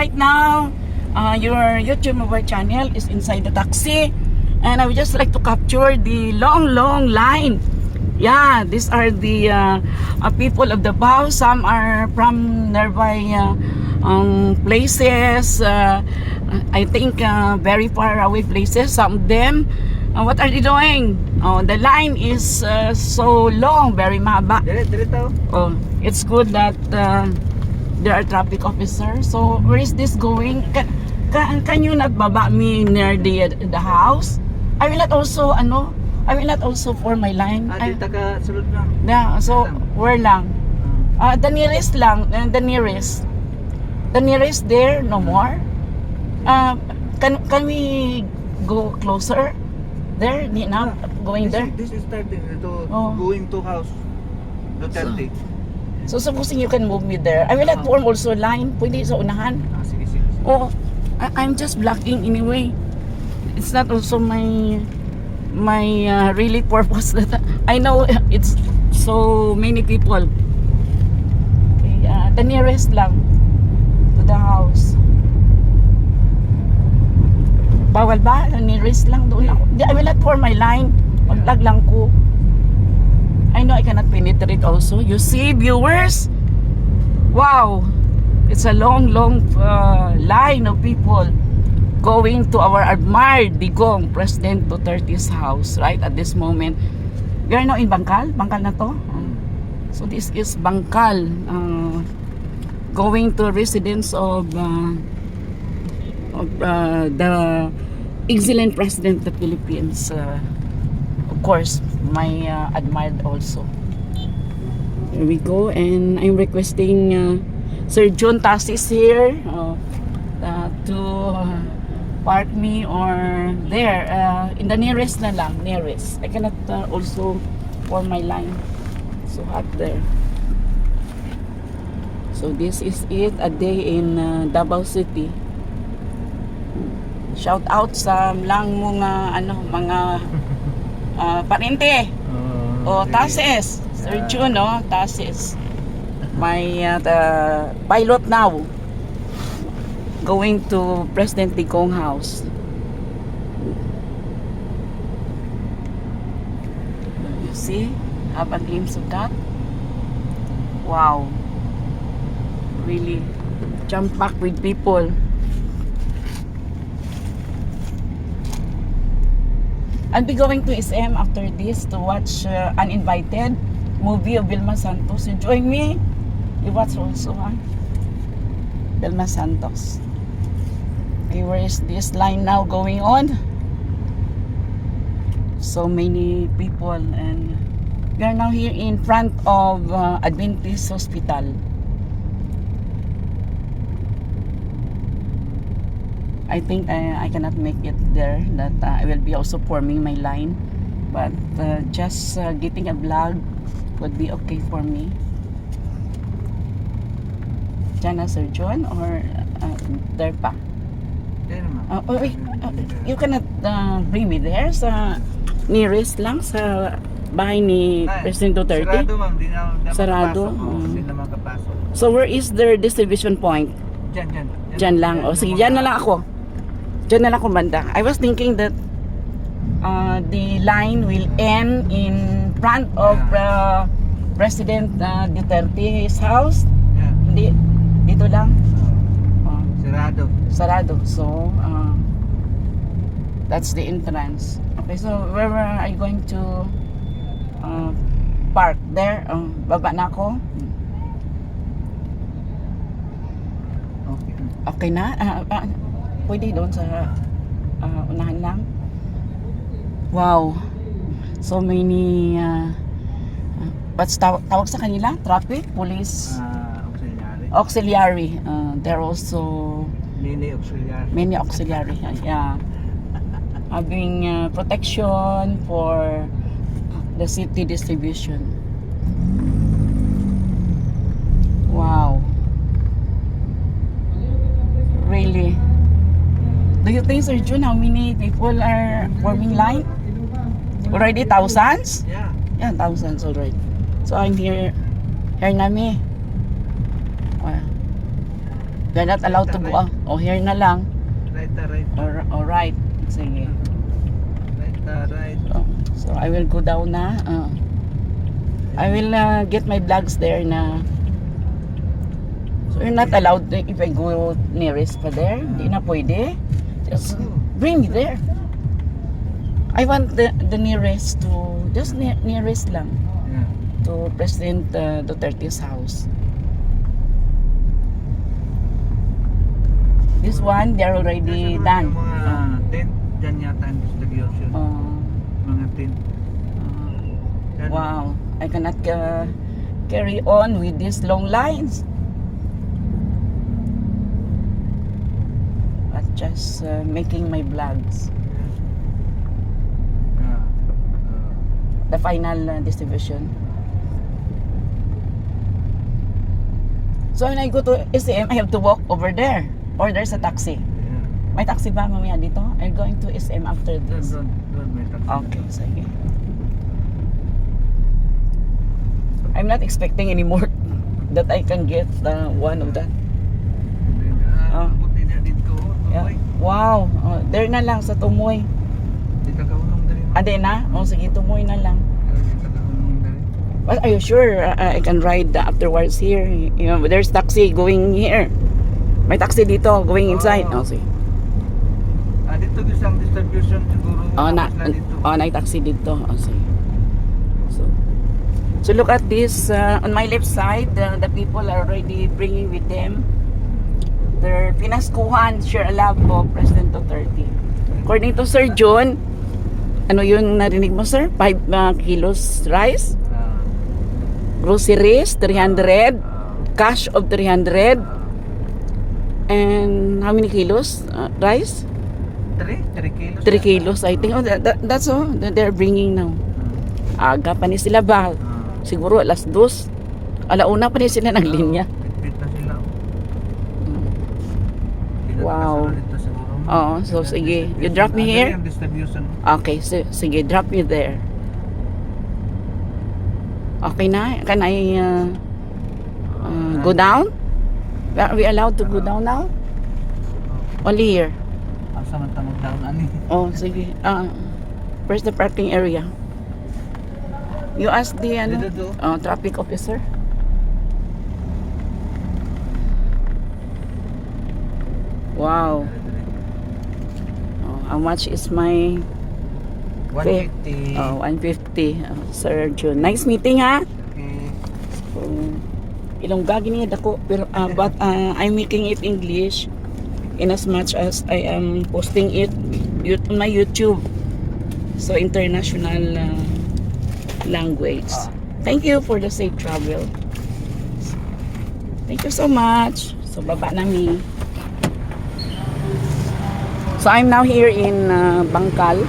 right now, your YouTube mobile channel is inside the taxi, and I would just like to capture the long line. Yeah, these are the people of Davao. Some are from nearby places. I think very far away places. Some of them. What are they doing? Oh, the line is so long, very mahaba. Oh, it's good that there are traffic officers. So where is this going? Can you not baba me near the house? I will not also for my line. Taga-sulod lang. Yeah, so where lang? The nearest lang, the nearest. The nearest there, no more. Can we go closer? There, now going there. This is starting to Oh. going to house Duterte. So supposing you can move me there. I will not form also line. Pwede sa unahan. Sige. Oh, I'm just blocking anyway. It's not also my really purpose that I know it's so many people. Okay, the nearest lang to the house. Bawal ba? The nearest lang doon ako. I will not form my line. Maglag lang ko. I know I cannot penetrate also. You see, viewers? Wow! It's a long line of people going to our admired Digong, President Duterte's house, right? At this moment. We are now in Bangkal. Bangkal na to. So this is Bangkal. Going to residence of the excellent President of the Philippines. Of course, my admired also. Here we go, and I'm requesting Sir John Tassis here to park me or there in the nearest na lang, nearest. I cannot also form my line. So hot there. So this is it, a day in Davao City. Shout out sa lang mga parente. Tassis. Sir Jun, Tassis. My the pilot now going to President Digong house. You see? Have a glimpse of that. Wow. Really jump back with people. I'll be going to SM after this to watch Uninvited movie of Vilma Santos. You join me? You watch also, Vilma Santos. Okay, where is this line now going on? So many people, and we are now here in front of Adventist Hospital. I think I cannot make it there, that I will be also forming my line, but just getting a vlog would be okay for me. Diyan na, Sir John, or there pa? Wait, you cannot bring me there sa nearest lang sa bahay ni President Duterte? Sarado, ma'am. Di na Sarado? Hindi na makapasok. So where is their distribution point? Diyan lang. O sige, diyan na lang ako. Diyan na lang ako banda. I was thinking that the line will end in front of President Duterte's house. Hindi, dito lang. Sarado. So that's the entrance. Okay, so where are you going to park? There? Baba na ako. Okay na? Pwede doon sa unahan lang. Wow. So many what's tawag sa kanila? Traffic? Police? Auxiliary. They're also many auxiliary. Yeah. Having protection for the city distribution. Wow. Really? Do you think, Sir Jun, how many people are forming line? Already thousands? Yeah, thousands already. So I'm here nami. They're not allowed to go. Oh, here na lang. Right, right. Alright. Sige. Right. So I will go down na. I will get my vlogs there na. So you're not allowed if I go nearest pa there. Hindi na pwede. Just bring me there. I want the nearest to, just nearest lang Yeah. to President Duterte's house. This one, they're already done. Yung mga tent, dyan yata ang distribution. Mga tent. Dyan. Wow, I cannot carry on with these long lines. But just making my vlogs. Yeah. The final distribution. So when I go to SM, I have to walk over there. Or there's a taxi. Yeah. May taxi ba mamaya dito? I'm going to SM after this. Doon may taxi. Okay, sige. I'm not expecting anymore that I can get one of that. Buti na dito. Yeah. Okay. Wow, there na lang sa Tumoy. Di ka kaunong dali. Ade na? O sige, Tumoy na lang. Di ka kaunong dali. But are you sure I can ride afterwards here? You know, there's taxi going here. May taxi dito going inside. Oh, sige. Dito isang distribution siguro. Dito. Na taxi dito. Oh, sige. So look at this. On my left side, the people are already bringing with them their pinaskuhan, share a love of President Duterte. According to Sir John, ano yung narinig mo, sir? 5 kilos rice, groceries 300, cash of 300, and how many kilos rice? 3 kilos. 3 kilos, I think. Oh, that's all that they're bringing now. Aga pa ni sila ba? Siguro alas 2. Alauna pa ni sila ng linya. Bitbit na sila. Wow. Dito siguro. Oo, so sige. You drop me here? Yung distribution. Okay, so, sige, drop me there. Okay na? Can I go down? Are we allowed to go down now? Only here. Asa man tamog down ani. Oh, sige. Where's the parking area? You ask the Dito. traffic officer. Wow. Oh, how much is my 150. 150. Sir June. Nice meeting, ha? Okay. So, Ilongga gini dako pero but I'm making it English in as much as I am posting it on my YouTube. So international language. Thank you for the safe travel. Thank you so much. So baba nami. So I'm now here in Bangkal.